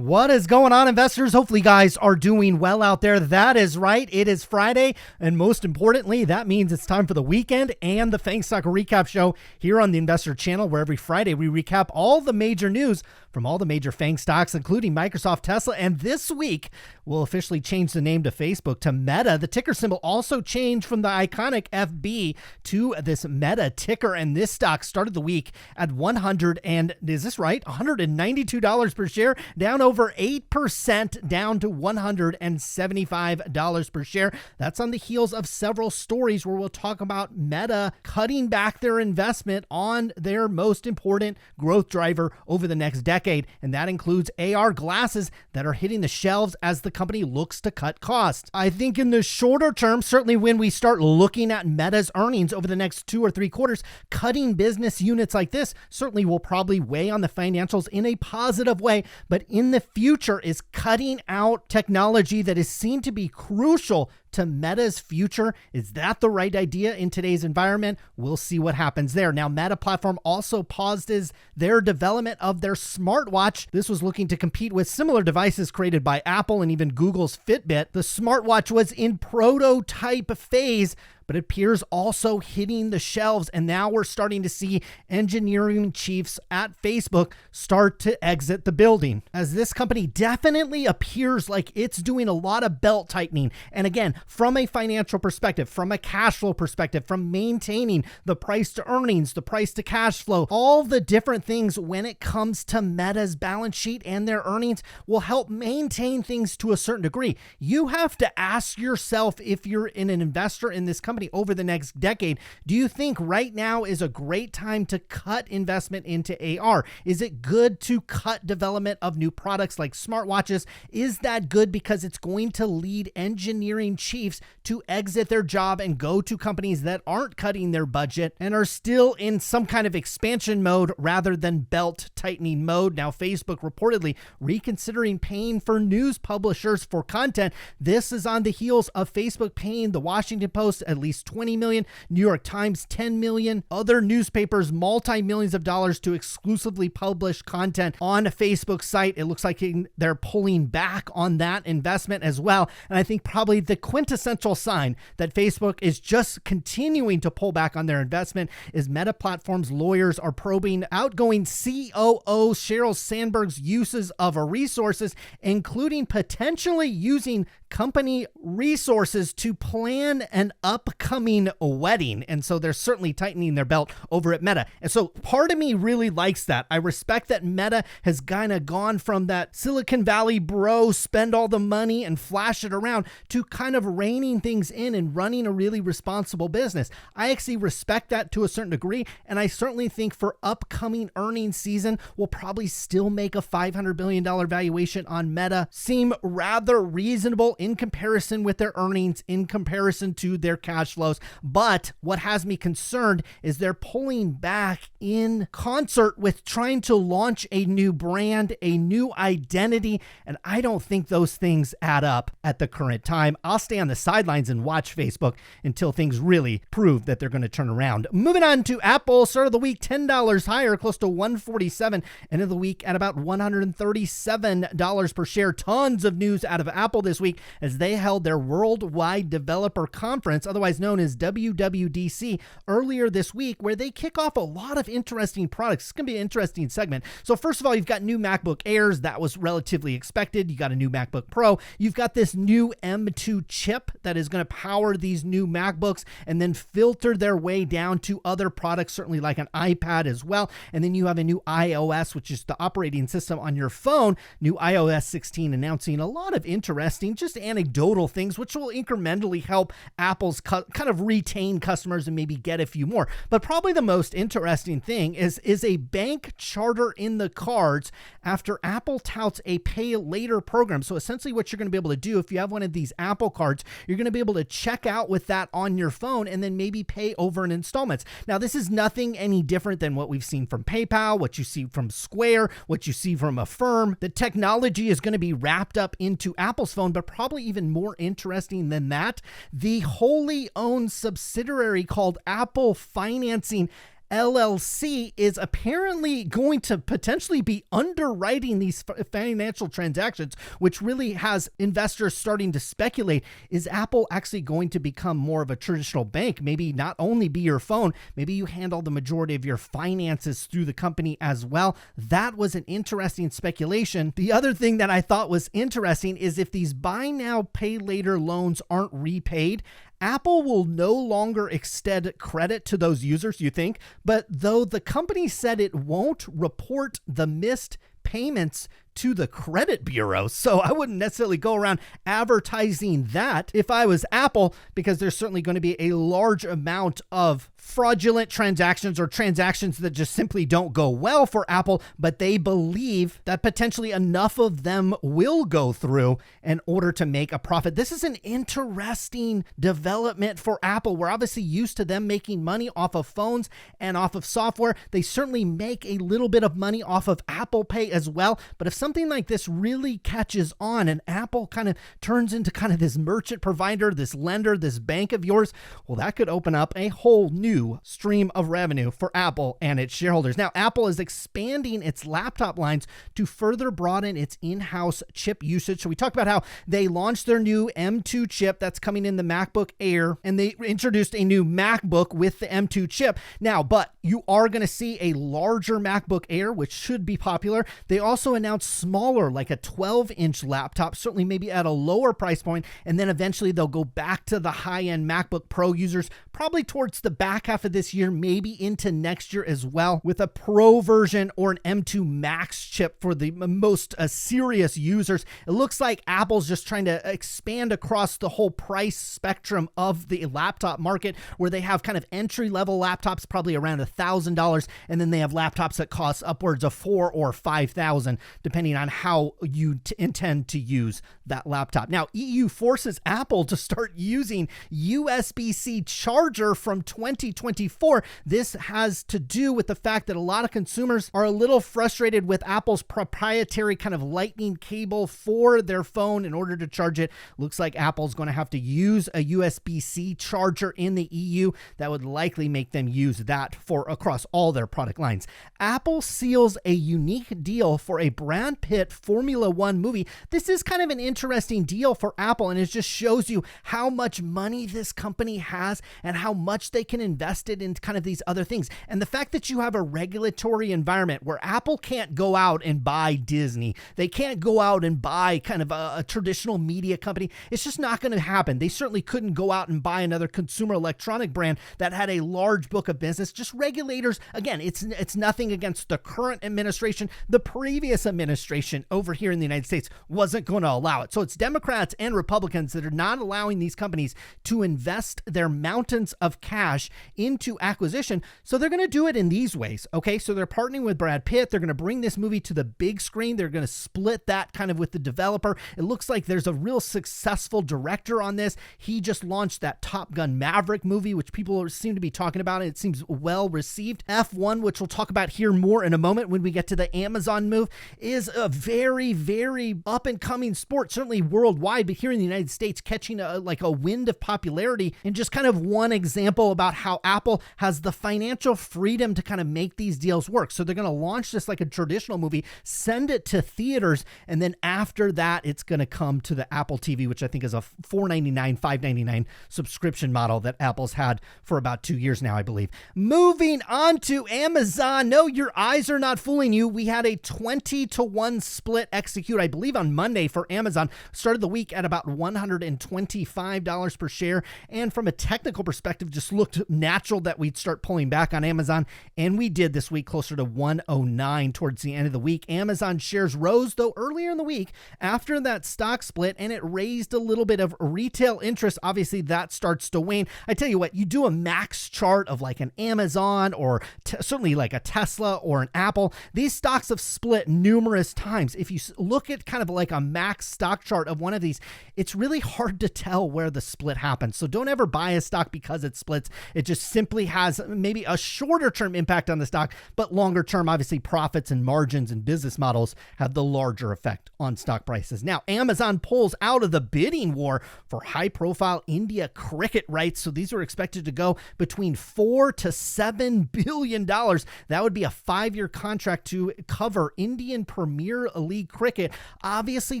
What is going on, investors? Hopefully you guys are doing well out there. That is right. It is Friday. And most importantly, that means it's time for the weekend and the FAANG Stock Recap Show here on the Investor Channel, where every Friday we recap all the major news from all the major FAANG stocks, including Microsoft, Tesla. And this week, we'll officially change the name to Facebook to Meta. The ticker symbol also changed from the iconic FB to this Meta ticker. And this stock started the week at $192 per share, down over 8%, down to $175 per share. That's on the heels of several stories where we'll talk about Meta cutting back their investment on their most important growth driver over the next decade. And that includes AR glasses that are hitting the shelves as the company looks to cut costs. I think in the shorter term, certainly when we start looking at Meta's earnings over the next 2 or 3 quarters, cutting business units like this certainly will probably weigh on the financials in a positive way. But in the future, is cutting out technology that is seen to be crucial to Meta's future. Is that the right idea in today's environment? We'll see what happens there. Now, Meta Platform also paused their development of their smartwatch. This was looking to compete with similar devices created by Apple and even Google's Fitbit. The smartwatch was in prototype phase, but it appears also hitting the shelves. And now we're starting to see engineering chiefs at Facebook start to exit the building, as this company definitely appears like it's doing a lot of belt tightening. And again, from a financial perspective, from a cash flow perspective, from maintaining the price to earnings, the price to cash flow, all the different things when it comes to Meta's balance sheet and their earnings will help maintain things to a certain degree. You have to ask yourself, if you're an investor in this company over the next decade, do you think right now is a great time to cut investment into AR? Is it good to cut development of new products like smartwatches? Is that good because it's going to lead engineering chiefs to exit their job and go to companies that aren't cutting their budget and are still in some kind of expansion mode rather than belt tightening mode? Now, Facebook reportedly reconsidering paying for news publishers for content. This is on the heels of Facebook paying the Washington Post at least $20 million, New York Times $10 million, other newspapers multi-millions of dollars to exclusively publish content on a Facebook site. It looks like they're pulling back on that investment as well. And I think probably the quintessential sign that Facebook is just continuing to pull back on their investment is Meta Platform's lawyers are probing outgoing COO Sheryl Sandberg's uses of resources, including potentially using company resources to plan an upcoming wedding. And so they're certainly tightening their belt over at Meta. And so part of me really likes that. I respect that Meta has kind of gone from that Silicon Valley bro, spend all the money and flash it around, to kind of reining things in and running a really responsible business. I actually respect that to a certain degree. And I certainly think for upcoming earnings season, we'll probably still make a $500 billion valuation on Meta seem rather reasonable in comparison with their earnings, in comparison to their cash flows. But what has me concerned is they're pulling back in concert with trying to launch a new brand, a new identity. And I don't think those things add up at the current time. I'll stay on the sidelines and watch Facebook until things really prove that they're going to turn around. Moving on to Apple, start of the week $10 higher, close to $147. End of the week at about $137 per share. Tons of news out of Apple this week as they held their Worldwide Developer Conference, otherwise known as WWDC, earlier this week, where they kick off a lot of interesting products. It's going to be an interesting segment. So first of all, you've got new MacBook Airs. That was relatively expected. You got a new MacBook Pro. You've got this new M2 chip that is going to power these new MacBooks and then filter their way down to other products, certainly like an iPad as well. And then you have a new iOS, which is the operating system on your phone, new iOS 16, announcing a lot of interesting, just anecdotal things, which will incrementally help Apple's kind of retain customers and maybe get a few more. But probably the most interesting thing is a bank charter in the cards after Apple touts a pay later program. So essentially what you're going to be able to do, if you have one of these Apple cards, you're going to be able to check out with that on your phone and then maybe pay over in installments. Now, this is nothing any different than what we've seen from PayPal, what you see from Square, what you see from Affirm. The technology is going to be wrapped up into Apple's phone, but probably even more interesting than that, the wholly owned subsidiary called Apple Financing LLC is apparently going to potentially be underwriting these financial transactions, which really has investors starting to speculate, is Apple actually going to become more of a traditional bank? Maybe not only be your phone, maybe you handle the majority of your finances through the company as well. That was an interesting speculation. The other thing that I thought was interesting is if these buy now, pay later loans aren't repaid, Apple will no longer extend credit to those users, you think, but though the company said it won't report the missed payments to the credit bureau. So I wouldn't necessarily go around advertising that if I was Apple, because there's certainly going to be a large amount of fraudulent transactions or transactions that just simply don't go well for Apple, but they believe that potentially enough of them will go through in order to make a profit. This is an interesting development for Apple. We're obviously used to them making money off of phones and off of software. They certainly make a little bit of money off of Apple Pay as well, but if something like this really catches on and Apple kind of turns into kind of this merchant provider, this lender, this bank of yours, well, that could open up a whole new stream of revenue for Apple and its shareholders. Now, Apple is expanding its laptop lines to further broaden its in-house chip usage. So we talked about how they launched their new M2 chip that's coming in the MacBook Air, and they introduced a new MacBook with the M2 chip. Now, but you are going to see a larger MacBook Air, which should be popular. They also announced smaller, like a 12-inch laptop, certainly maybe at a lower price point, and then eventually they'll go back to the high-end MacBook Pro users, probably towards the back half of this year, maybe into next year as well, with a Pro version or an M2 Max chip for the most serious users. It looks like Apple's just trying to expand across the whole price spectrum of the laptop market, where they have kind of entry-level laptops, probably around $1,000, and then they have laptops that cost upwards of $4,000 or $5,000, depending on how you intend to use that laptop. Now, EU forces Apple to start using USB-C charger from 2024. This has to do with the fact that a lot of consumers are a little frustrated with Apple's proprietary kind of lightning cable for their phone in order to charge it. Looks like Apple's going to have to use a USB-C charger in the EU. That would likely make them use that for across all their product lines. Apple seals a unique deal for a Brad Pitt Formula One movie. This is kind of an interesting deal for Apple, and it just shows you how much money this company has and how much they can invest it in kind of these other things. And the fact that you have a regulatory environment where Apple can't go out and buy Disney, they can't go out and buy kind of a traditional media company. It's just not going to happen. They certainly couldn't go out and buy another consumer electronic brand that had a large book of business. Just regulators, again, it's nothing against the current administration. The previous administration over here in the United States wasn't going to allow it. So it's Democrats and Republicans that are not allowing these companies to invest their mountains of cash into acquisition. So they're going to do it in these ways. Okay. So they're partnering with Brad Pitt. They're going to bring this movie to the big screen. They're going to split that kind of with the developer. It looks like there's a real successful director on this. He just launched that Top Gun Maverick movie, which people seem to be talking about, and it seems well received. F1, which we'll talk about here more in a moment when we get to the Amazon move, is a very, very up and coming sport, certainly worldwide, but here in the United States, catching a wind of popularity. And just kind of one example about how Apple has the financial freedom to kind of make these deals work. So they're going to launch this like a traditional movie, send it to theaters, and then after that, it's going to come to the Apple TV, which I think is a $4.99, $5.99 subscription model that Apple's had for about 2 years now, I believe. Moving on to Amazon. No, your eyes are not fooling you. We had a 20-to-1 split execute, I believe, on Monday for Amazon. Started the week at about $125 per share. And from a technical perspective, just looked natural that we'd start pulling back on Amazon. And we did this week, closer to 109 towards the end of the week. Amazon shares rose, though, earlier in the week after that stock split, and it raised a little bit of retail interest. Obviously, that starts to wane. I tell you what, you do a max chart of like an Amazon or certainly like a Tesla or an Apple. These stocks have split numerous numerous times. If you look at kind of like a max stock chart of one of these, it's really hard to tell where the split happens. So don't ever buy a stock because it splits. It just simply has maybe a shorter term impact on the stock, but longer term, obviously profits and margins and business models have the larger effect on stock prices. Now, Amazon pulls out of the bidding war for high profile India cricket rights. So these are expected to go between $4 to $7 billion. That would be a 5-year contract to cover Indian Premier League cricket, obviously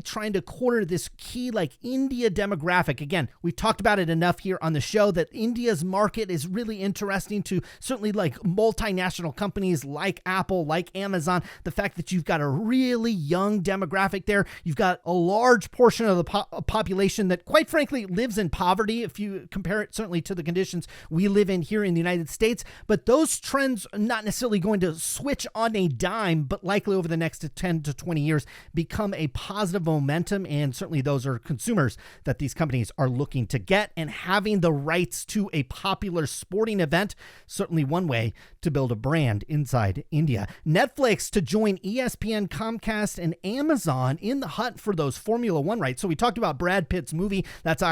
trying to corner this key like India demographic. Again, we've talked about it enough here on the show that India's market is really interesting to certainly like multinational companies like Apple, like Amazon. The fact that you've got a really young demographic there, you've got a large portion of the population that quite frankly lives in poverty if you compare it certainly to the conditions we live in here in the United States. But those trends are not necessarily going to switch on a dime, but likely over the next 10 to 20 years become a positive momentum. And certainly those are consumers that these companies are looking to get, and having the rights to a popular sporting event, certainly one way to build a brand inside India. Netflix to join ESPN, Comcast, and Amazon in the hunt for those Formula One rights. So we talked about Brad Pitt's movie. That's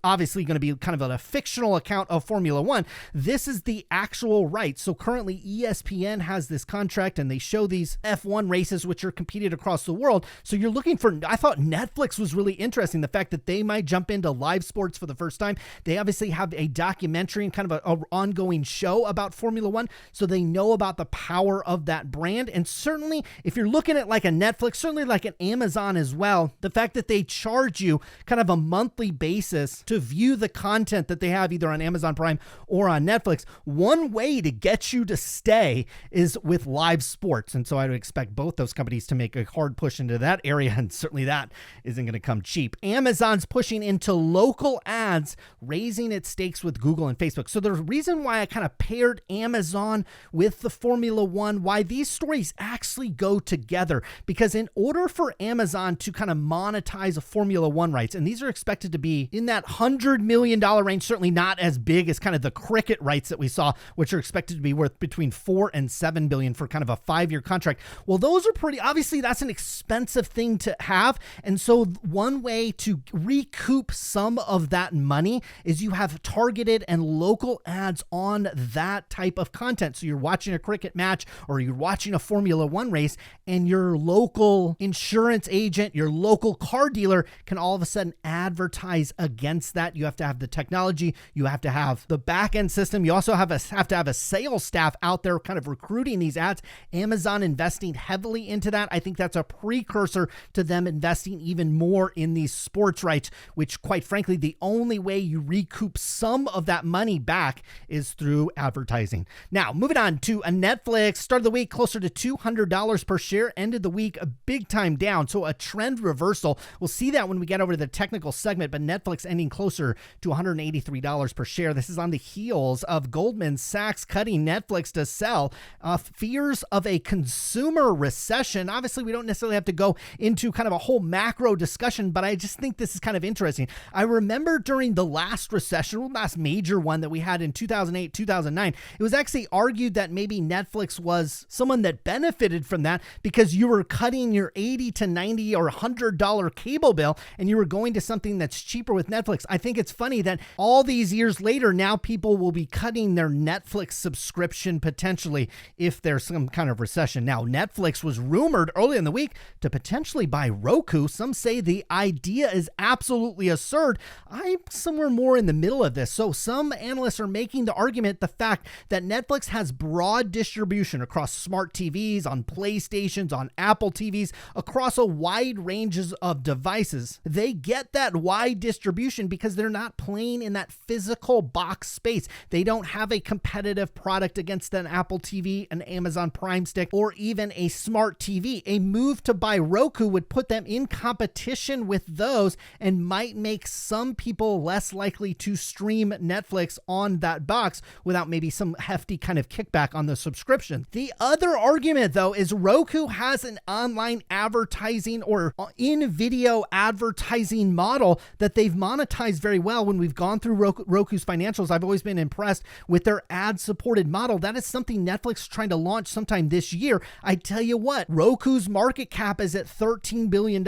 obviously going to be kind of a fictional account of Formula One. This is the actual rights. So currently ESPN has this contract and they show these F1 races, which are competed across the world. So you're looking for, I thought Netflix was really interesting. The fact that they might jump into live sports for the first time. They obviously have a documentary and kind of an ongoing show about Formula One. So they know about the power of that brand. And certainly if you're looking at like a Netflix, certainly like an Amazon as well, the fact that they charge you kind of a monthly basis to view the content that they have either on Amazon Prime or on Netflix, one way to get you to stay is with live sports. And so I would expect both those companies to make a hard push into that area. And certainly that isn't going to come cheap. Amazon's pushing into local ads, raising its stakes with Google and Facebook. So the reason why I kind of paired Amazon with the Formula One, why these stories actually go together, because in order for Amazon to kind of monetize a Formula One rights, and these are expected to be in that $100 million range, certainly not as big as kind of the cricket rights that we saw, which are expected to be worth between $4 and $7 billion for kind of a 5-year contract. Well, those are pretty, obviously that's an expensive thing to have. And so one way to recoup some of that money is you have targeted and local ads on that type of content. So you're watching a cricket match or you're watching a Formula One race, and your local insurance agent, your local car dealer can all of a sudden advertise against that. You have to have the technology. You have to have the back end system. You also have to have a sales staff out there kind of recruiting these ads. Amazon investing heavily into that. I think that's a precursor to them investing even more in these sports rights, which quite frankly, the only way you recoup some of that money back is through advertising. Now, moving on to a Netflix. Started the week closer to $200 per share, ended the week a big time down. So a trend reversal. We'll see that when we get over to the technical segment, but Netflix ending closer to $183 per share. This is on the heels of Goldman Sachs cutting Netflix to sell. Fears of a consumer recession. Obviously, we don't necessarily have to go into kind of a whole macro discussion, but I just think this is kind of interesting. I remember during the last recession, last major one that we had in 2008, 2009, it was actually argued that maybe Netflix was someone that benefited from that because you were cutting your $80 to $90 or $100 cable bill and you were going to something that's cheaper with Netflix. I think it's funny that all these years later, now people will be cutting their Netflix subscription potentially if there's some kind of recession. Now, Netflix was rumored early in the week to potentially buy Roku. Some say the idea is absolutely absurd. I'm somewhere more in the middle of this. So some analysts are making the argument, the fact that Netflix has broad distribution across smart TVs, on PlayStations, on Apple TVs, across a wide ranges of devices. They get that wide distribution because they're not playing in that physical box space. They don't have a competitive product against an Apple TV, an Amazon Prime Stick, or even a smart TV. A move to buy Roku would put them in competition with those and might make some people less likely to stream Netflix on that box without maybe some hefty kind of kickback on the subscription. The other argument, though, is Roku has an online advertising or in-video advertising model that they've monetized very well. When we've gone through Roku's financials, I've always been impressed with their ad-supported model. That is something Netflix is trying to launch sometime this year. I tell you what, Roku's market cap is at $13 billion.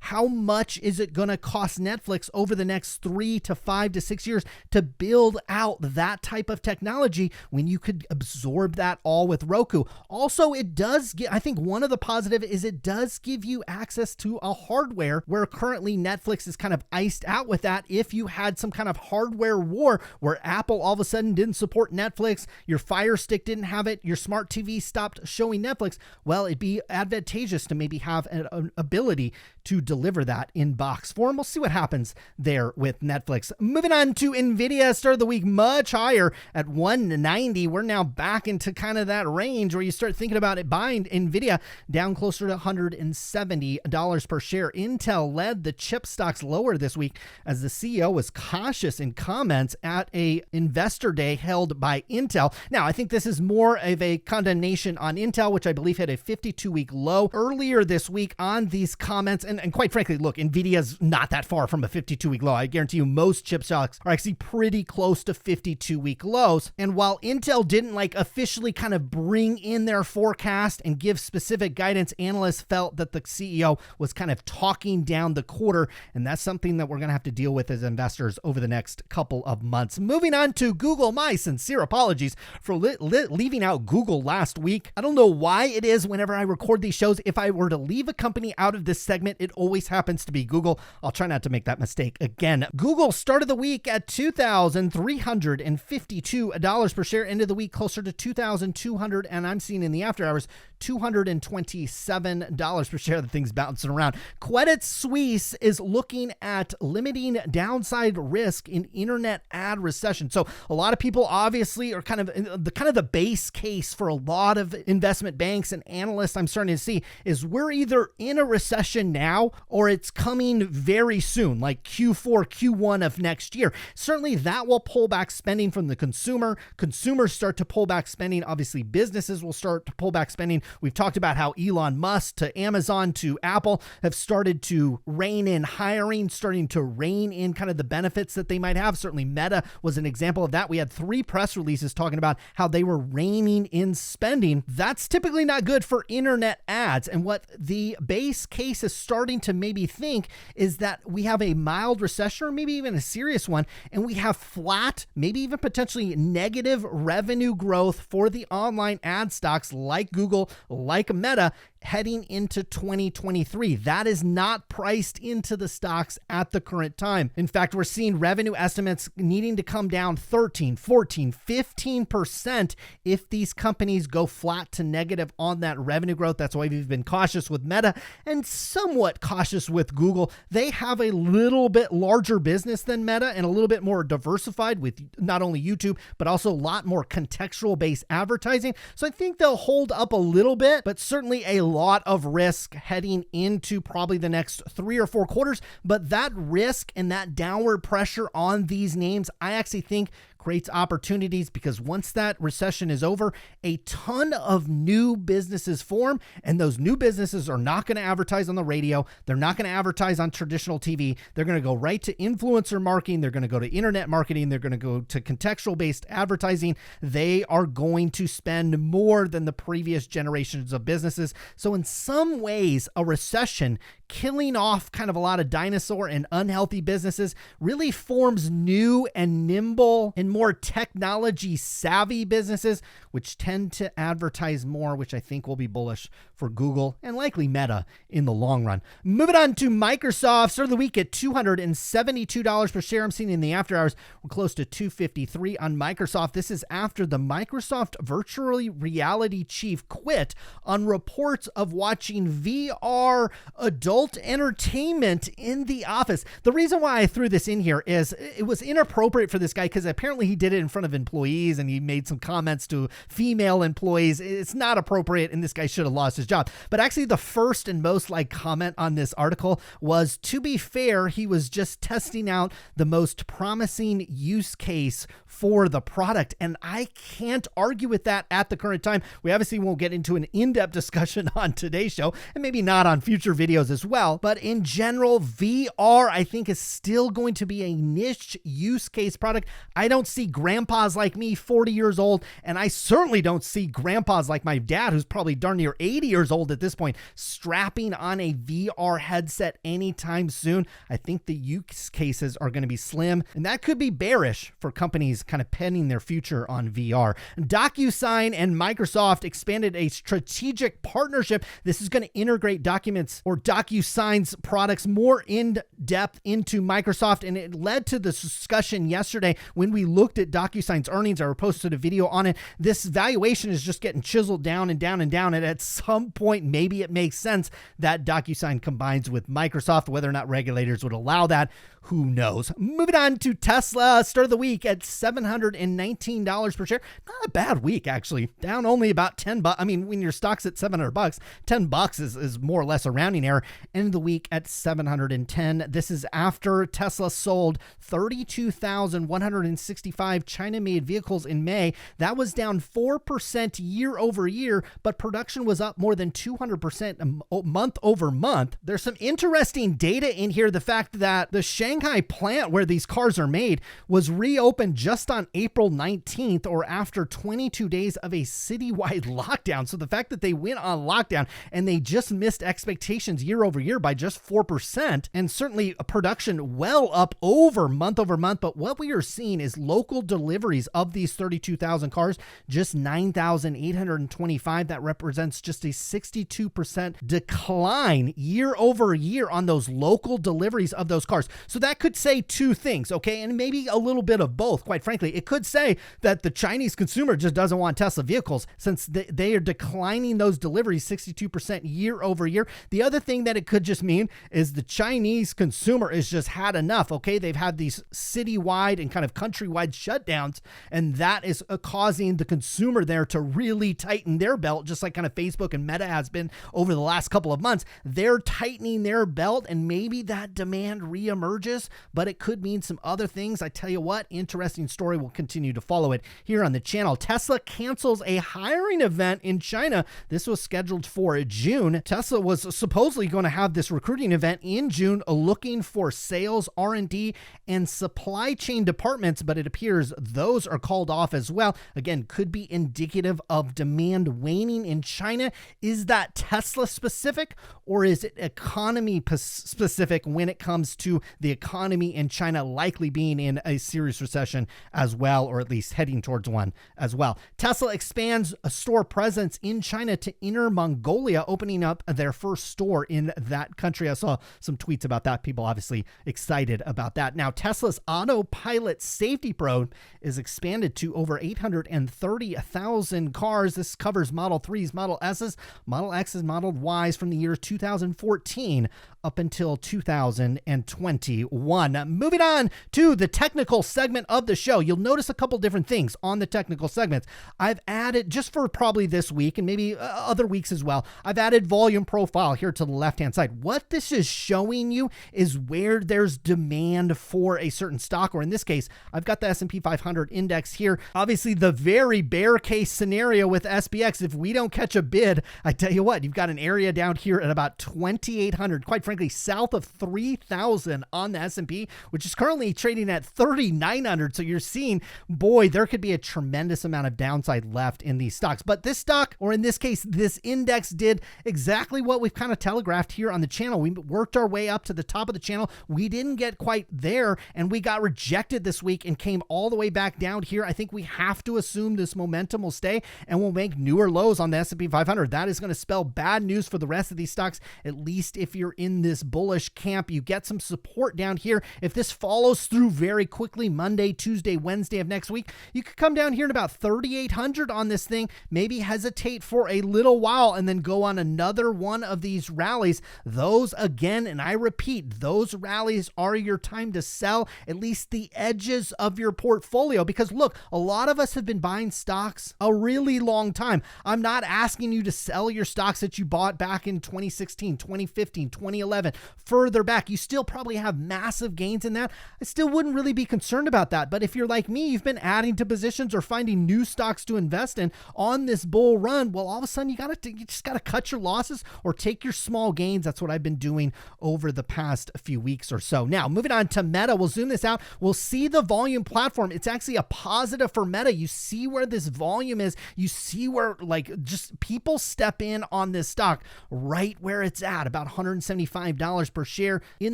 How much is it going to cost Netflix over the next 3 to 5 to 6 years to build out that type of technology when you could absorb that all with Roku? Also, it does get, I think one of the positive is it does give you access to a hardware where currently Netflix is kind of iced out with that. If you had some kind of hardware war where Apple all of a sudden didn't support Netflix, your Fire Stick didn't have it, your smart TV stopped showing Netflix, well, it'd be advantageous to maybe have an ability to deliver that in box form. We'll see what happens there with Netflix. Moving on to NVIDIA, start of the week much higher at 190. We're now back into kind of that range where you start thinking about it buying NVIDIA down closer to $170 per share. Intel led the chip stocks lower this week as the CEO was cautious in comments at a investor day held by Intel. Now, I think this is more of a condemnation on Intel, which I believe hit a 52-week low earlier this week on these comments. And quite frankly, look, NVIDIA's not that far from a 52-week low. I guarantee you most chip stocks are actually pretty close to 52-week lows. And while Intel didn't officially kind of bring in their forecast and give specific guidance, analysts felt that the CEO was kind of talking down the quarter. And that's something that we're going to have to deal with as investors over the next couple of months. Moving on to Google, my sincere apologies for leaving out Google last week. I don't know why it is whenever I record these shows, if I were to leave a company out of this segment, it always happens to be Google. I'll try not to make that mistake again. Google started the week at $2,352 per share, ended the week closer to $2,200, and I'm seeing in the after hours $227 per share. The thing's bouncing around. Credit Suisse is looking at limiting downside risk in internet ad recession. So a lot of people obviously are kind of the base case for a lot of investment banks and analysts I'm starting to see is we're either in a recession now or it's coming very soon, like Q4, Q1 of next year. Certainly that will pull back spending from the consumer. Consumers start to pull back spending. Obviously, businesses will start to pull back spending. We've talked about how Elon Musk to Amazon to Apple have started to rein in hiring, starting to rein in kind of the benefits that they might have. Certainly Meta was an example of that. We had 3 press releases talking about how they were reining in spending. That's typically not good for internet ads. And what the base case is starting to maybe think is that we have a mild recession or maybe even a serious one, and we have flat, maybe even potentially negative revenue growth for the online ad stocks like Google, like Meta, heading into 2023. That is not priced into the stocks at the current time. In fact, we're seeing revenue estimates needing to come down 13, 14, 15% if these companies go flat to negative on that revenue growth. That's why we've been cautious with Meta and somewhat cautious with Google. They have a little bit larger business than Meta and a little bit more diversified with not only YouTube, but also a lot more contextual based advertising. So I think they'll hold up a little bit, but certainly a lot of risk heading into probably the next 3 or 4 quarters. But that risk and that downward pressure on these names, I actually think creates opportunities because once that recession is over, a ton of new businesses form, and those new businesses are not going to advertise on the radio. They're not going to advertise on traditional TV. They're going to go right to influencer marketing. They're going to go to internet marketing. They're going to go to contextual-based advertising. They are going to spend more than the previous generations of businesses. So in some ways, a recession killing off kind of a lot of dinosaur and unhealthy businesses really forms new and nimble and more technology savvy businesses, which tend to advertise more, which I think will be bullish for Google and likely Meta in the long run. Moving on to Microsoft, start of the week at $272 per share. I'm seeing in the after hours, we're close to $253 on Microsoft. This is after the Microsoft virtual reality chief quit on reports of watching VR adult entertainment in the office. The reason why I threw this in here is it was inappropriate for this guy because apparently he did it in front of employees and he made some comments to female employees. It's not appropriate and this guy should have lost his job. But actually the first and most liked comment on this article was, to be fair, he was just testing out the most promising use case for the product. And I can't argue with that at the current time. We obviously won't get into an in-depth discussion on today's show and maybe not on future videos as well. But in general, VR, I think, is still going to be a niche use case product. I don't see grandpas like me, 40 years old, and I certainly don't see grandpas like my dad, who's probably darn near 80 years old at this point, strapping on a VR headset anytime soon. I think the use cases are going to be slim, and that could be bearish for companies kind of penning their future on VR. DocuSign and Microsoft expanded a strategic partnership. This is going to integrate Documents or DocuSign's products more in depth into Microsoft, and it led to the discussion yesterday when we looked at DocuSign's earnings. I posted a video on it. This valuation is just getting chiseled down and down and down, and at some point maybe it makes sense that DocuSign combines with Microsoft. Whether or not regulators would allow that, who knows? Moving on to Tesla, start of the week at $719 per share. Not a bad week, actually. Down only about $10. I mean, when your stock's at $700, $10 is more or less a rounding error. End of the week at $710. This is after Tesla sold 32,165 China-made vehicles in May. That was down 4% year over year, but production was up more than 200% month over month. There's some interesting data in here. The fact that the Shanghai plant where these cars are made was reopened just on April 19th, or after 22 days of a citywide lockdown. So the fact that they went on lockdown and they just missed expectations year over year by just 4%, and certainly a production well up over month. But what we are seeing is local deliveries of these 32,000 cars, just 9,825. That represents just a 62% decline year over year on those local deliveries of those cars. So that could say two things, okay? And maybe a little bit of both, quite frankly. It could say that the Chinese consumer just doesn't want Tesla vehicles since they are declining those deliveries 62% year over year. The other thing that it could just mean is the Chinese consumer has just had enough, okay? They've had these citywide and kind of countrywide shutdowns, and that is causing the consumer there to really tighten their belt, just like kind of Facebook and Meta has been over the last couple of months. They're tightening their belt, and maybe that demand reemerges, but it could mean some other things. I tell you what, interesting story. We'll continue to follow it here on the channel. Tesla cancels a hiring event in China. This was scheduled for June. Tesla was supposedly going to have this recruiting event in June, looking for sales, R&D, and supply chain departments, but it appears those are called off as well. Again, could be indicative of demand waning in China. Is that Tesla specific, or is it economy specific when it comes to the economy in China likely being in a serious recession as well, or at least heading towards one as well? Tesla expands a store presence in China to Inner Mongolia, opening up their first store in that country. I saw some tweets about that. People obviously excited about that. Now, Tesla's autopilot safety probe is expanded to over 830,000 cars. This covers Model 3s, Model S's, Model X's, Model Y's from the year 2014 up until 2021. Moving on to the technical segment of the show. You'll notice a couple different things on the technical segments. I've added, just for probably this week and maybe other weeks as well, I've added volume profile here to the left-hand side. What this is showing you is where there's demand for a certain stock, or in this case, I've got the S&P 500 index here. Obviously, the very bear case scenario with SPX, if we don't catch a bid, I tell you what, you've got an area down here at about 2,800, quite frankly, south of 3,000 on the S&P, which is currently trading at 3,900. So you're seeing, boy, there could be a tremendous amount of downside left in these stocks. But this stock, or in this case, this index, did exactly what we've kind of telegraphed here on the channel. We worked our way up to the top of the channel. We didn't get quite there, and we got rejected this week and came all the way back down here. I think we have to assume this momentum will stay and we'll make newer lows on the S&P 500. That is going to spell bad news for the rest of these stocks, at least if you're in this bullish camp. You get some support down here. If this follows through very quickly, Monday, Tuesday, Wednesday of next week, you could come down here at about 3,800 on this thing, maybe hesitate for a little while and then go on another one of these rallies. Those, again, and I repeat, those rallies are your time to sell at least the edges of your portfolio, because look, a lot of us have been buying stocks a really long time. I'm not asking you to sell your stocks that you bought back in 2016, 2015, 2011, 2011, further back. You still probably have massive gains in that. I still wouldn't really be concerned about that. But if you're like me, you've been adding to positions or finding new stocks to invest in on this bull run, well, all of a sudden you just got to cut your losses or take your small gains. That's what I've been doing over the past few weeks or so. Now, moving on to Meta, we'll zoom this out. We'll see the volume platform. It's actually a positive for Meta. You see where this volume is. You see where like just people step in on this stock right where it's at, about $175 per share. In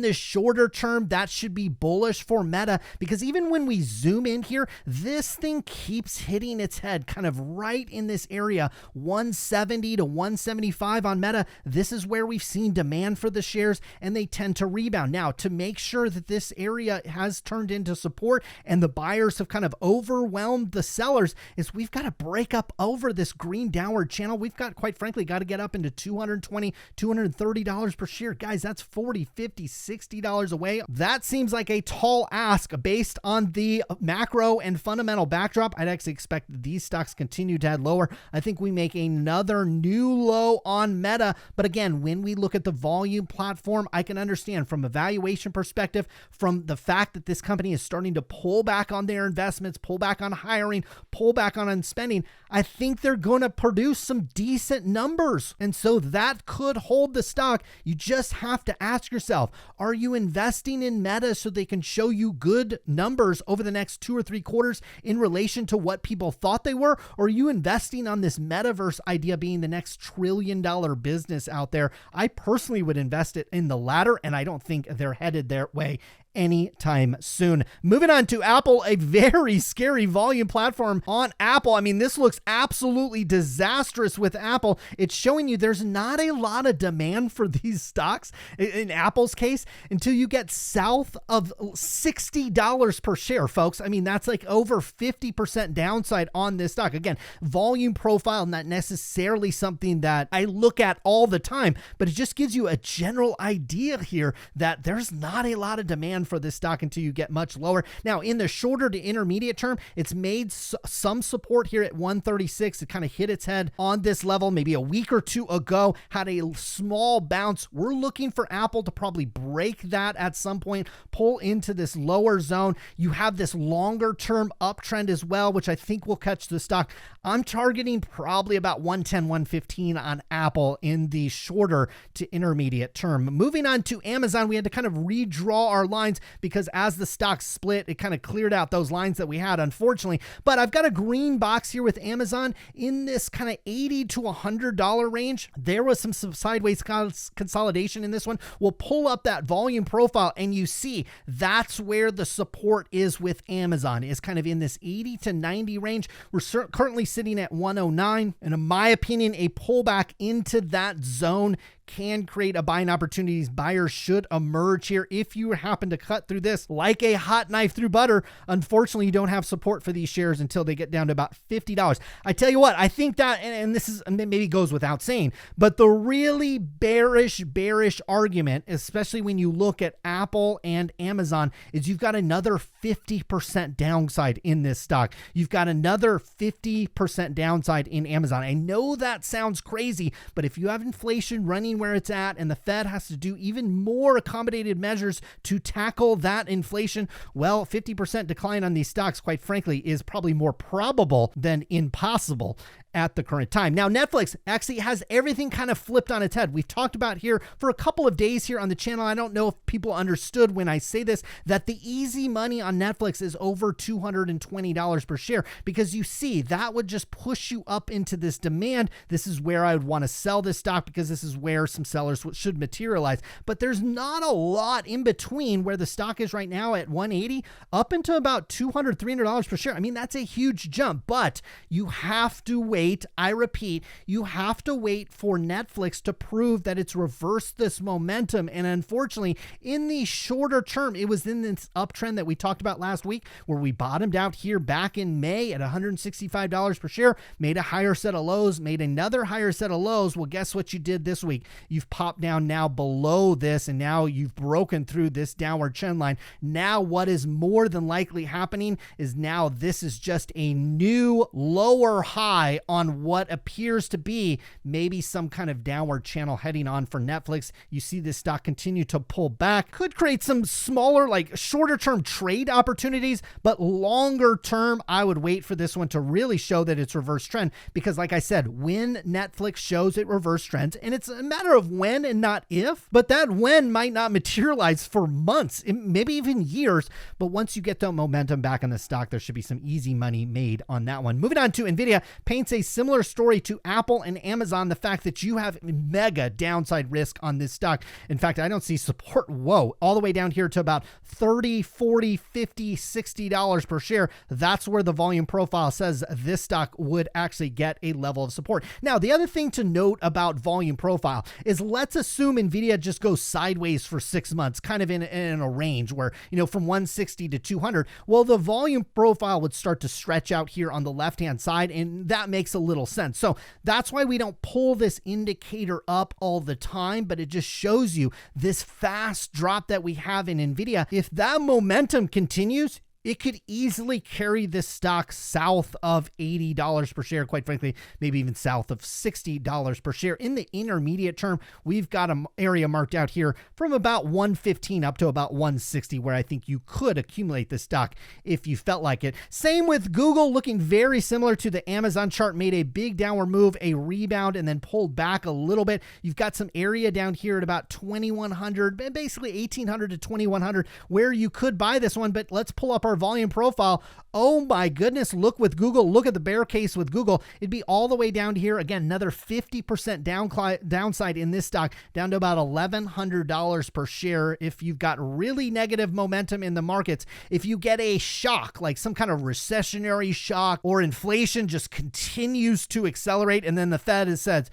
the shorter term, that should be bullish for Meta, because even when we zoom in here, this thing keeps hitting its head kind of right in this area, 170 to 175 on Meta. This is where we've seen demand for the shares, and they tend to rebound. Now, to make sure that this area has turned into support and the buyers have kind of overwhelmed the sellers, is we've got to break up over this green downward channel. We've got, quite frankly, got to get up into $220, $230 per share. Guys, that's $40, $50, $60 away. That seems like a tall ask based on the macro and fundamental backdrop. I'd actually expect these stocks continue to head lower. I think we make another new low on Meta. But again, when we look at the volume platform, I can understand from a valuation perspective, from the fact that this company is starting to pull back on their investments, pull back on hiring, pull back on spending. I think they're going to produce some decent numbers. And so that could hold the stock. You just have to ask yourself, are you investing in Meta so they can show you good numbers over the next 2 or 3 quarters in relation to what people thought they were? Or are you investing on this metaverse idea being the next $1 trillion business out there? I personally would invest it in the latter, and I don't think they're headed their way anytime soon. Moving on to Apple, a very scary volume platform on Apple. I mean, this looks absolutely disastrous with Apple. It's showing you there's not a lot of demand for these stocks in Apple's case until you get south of $60 per share, folks. I mean, that's like over 50% downside on this stock. Again, volume profile, not necessarily something that I look at all the time, but it just gives you a general idea here that there's not a lot of demand for this stock until you get much lower. Now, in the shorter to intermediate term, it's made some support here at 136. It kind of hit its head on this level maybe a week or two ago, had a small bounce. We're looking for Apple to probably break that at some point, pull into this lower zone. You have this longer term uptrend as well, which I think will catch the stock. I'm targeting probably about 110, 115 on Apple in the shorter to intermediate term. Moving on to Amazon, we had to kind of redraw our lines because as the stock split, it kind of cleared out those lines that we had, unfortunately. But I've got a green box here with Amazon in this kind of $80 to $100 range. There was some sideways consolidation in this one. We'll pull up that volume profile and you see that's where the support is with Amazon, is kind of in this 80 to 90 range. We're currently sitting at 109. And in my opinion, a pullback into that zone can create a buying opportunities. Buyers should emerge here. If you happen to cut through this like a hot knife through butter, unfortunately, you don't have support for these shares until they get down to about $50. I tell you what, I think that, and this is maybe goes without saying, but the really bearish argument, especially when you look at Apple and Amazon, is you've got another 50% downside in this stock. You've got another 50% downside in Amazon. I know that sounds crazy, but if you have inflation running where it's at and the Fed has to do even more accommodated measures to tackle that inflation, well, 50% decline on these stocks, quite frankly, is probably more probable than impossible at the current time. Now, Netflix actually has everything kind of flipped on its head. We've talked about here for a couple of days here on the channel. I don't know if people understood when I say this, that the easy money on Netflix is over $220 per share, because you see that would just push you up into this demand. This is where I would want to sell this stock because this is where some sellers should materialize. But there's not a lot in between where the stock is right now at 180 up into about $200, $300 per share. I mean, that's a huge jump, but you have to wait. I repeat, you have to wait for Netflix to prove that it's reversed this momentum. And unfortunately, in the shorter term, it was in this uptrend that we talked about last week where we bottomed out here back in May at $165 per share, made a higher set of lows, made another higher set of lows. Well, guess what you did this week? You've popped down now below this, and now you've broken through this downward trend line. Now what is more than likely happening is now this is just a new lower high on what appears to be maybe some kind of downward channel heading on for Netflix. You see this stock continue to pull back, could create some smaller, like shorter term trade opportunities, but longer term, I would wait for this one to really show that it's reverse trend, because like I said, when Netflix shows it reverse trends, and it's a matter of when and not if, but that when might not materialize for months, maybe even years. But once you get the momentum back in the stock, there should be some easy money made on that one. Moving on to NVIDIA, paints a similar story to Apple and Amazon, the fact that you have mega downside risk on this stock. In fact, I don't see support, all the way down here to about $30, $40, $50, $60 per share. That's where the volume profile says this stock would actually get a level of support. Now, the other thing to note about volume profile is, let's assume NVIDIA just goes sideways for 6 months, kind of in a range where, from 160 to 200. Well, the volume profile would start to stretch out here on the left-hand side, and that makes a little sense. So that's why we don't pull this indicator up all the time, but it just shows you this fast drop that we have in NVIDIA. If that momentum continues, it could easily carry this stock south of $80 per share, quite frankly, maybe even south of $60 per share. In the intermediate term, we've got an area marked out here from about 115 up to about 160, where I think you could accumulate this stock if you felt like it. Same with Google, looking very similar to the Amazon chart, made a big downward move, a rebound, and then pulled back a little bit. You've got some area down here at about 2,100, basically 1,800 to 2,100, where you could buy this one. But let's pull up our volume profile. Oh my goodness, look with Google, look at the bear case with Google. It'd be all the way down to here. Again, another 50% downside in this stock, down to about $1,100 per share. If you've got really negative momentum in the markets, if you get a shock, like some kind of recessionary shock, or inflation just continues to accelerate, and then the Fed has said,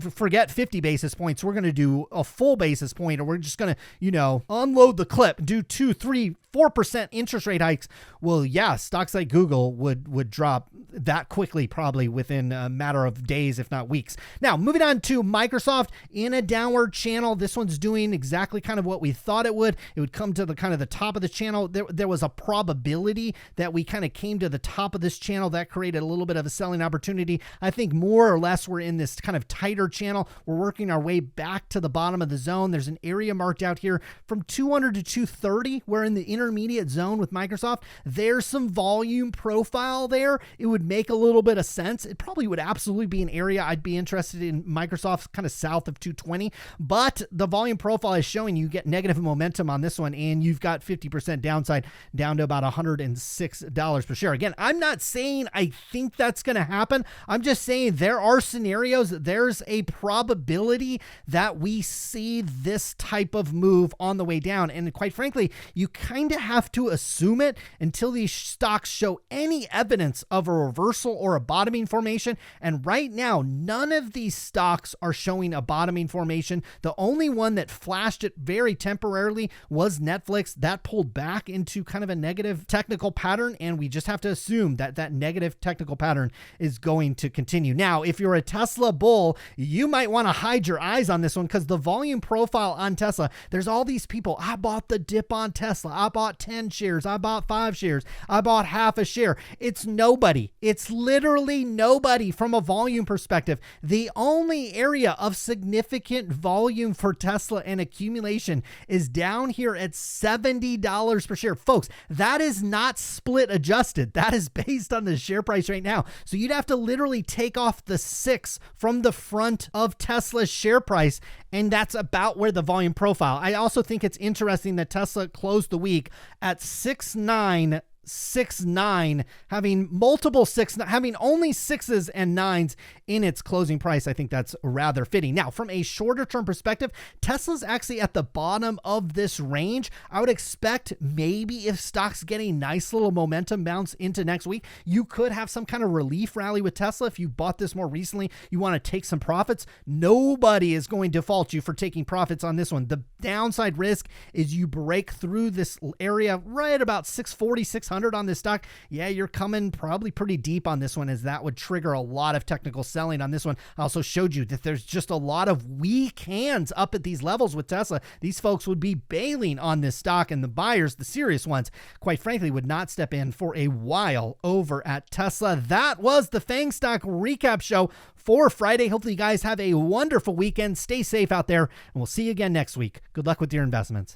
forget 50 basis points, we're going to do a full basis point, or we're just going to, unload the clip, do 2, 3, 4% interest rate hikes. Well, yeah, stocks like Google would drop that quickly, probably within a matter of days, if not weeks. Now, moving on to Microsoft, in a downward channel. This one's doing exactly kind of what we thought it would. It would come to the kind of the top of the channel. There was a probability that we kind of came to the top of this channel. That created a little bit of a selling opportunity. I think more or less we're in this kind of tighter channel. We're working our way back to the bottom of the zone. There's an area marked out here from 200 to 230. We're in the intermediate zone with Microsoft. There's some volume profile there. It would make a little bit of sense. It probably would absolutely be an area I'd be interested in. Microsoft kind of south of 220, but the volume profile is showing you get negative momentum on this one, and you've got 50% downside down to about $106 per share. Again, I'm not saying I think that's going to happen. I'm just saying there are scenarios, there's a probability that we see this type of move on the way down. And quite frankly, you kind of have to assume it until these stocks show any evidence of a reversal or a bottoming formation. And right now, none of these stocks are showing a bottoming formation. The only one that flashed it very temporarily was Netflix. That pulled back into kind of a negative technical pattern, and we just have to assume that that negative technical pattern is going to continue. Now, if you're a Tesla bull, you might want to hide your eyes on this one, because the volume profile on Tesla, there's all these people. I bought the dip on Tesla. I bought 10 shares. I bought 5 shares. I bought half a share. It's nobody. It's literally nobody from a volume perspective. The only area of significant volume for Tesla and accumulation is down here at $70 per share. Folks, that is not split adjusted. That is based on the share price right now. So you'd have to literally take off the 6 from the front of Tesla's share price, and that's about where the volume profile. I also think it's interesting that Tesla closed the week at 6,969, having multiple having only 6s and 9s in its closing price. I think that's rather fitting. Now, from a shorter term perspective, Tesla's actually at the bottom of this range. I would expect maybe if stocks get a nice little momentum bounce into next week, you could have some kind of relief rally with Tesla. If you bought this more recently, you want to take some profits. Nobody is going to fault you for taking profits on this one. The downside risk is you break through this area right about 640, 600 on this stock, yeah, you're coming probably pretty deep on this one, as that would trigger a lot of technical selling on this one. I also showed you that there's just a lot of weak hands up at these levels with Tesla. These folks would be bailing on this stock, and the buyers, the serious ones, quite frankly, would not step in for a while over at Tesla. That was the FAANG stock recap show for Friday. Hopefully you guys have a wonderful weekend. Stay safe out there, and we'll see you again next week. Good luck with your investments.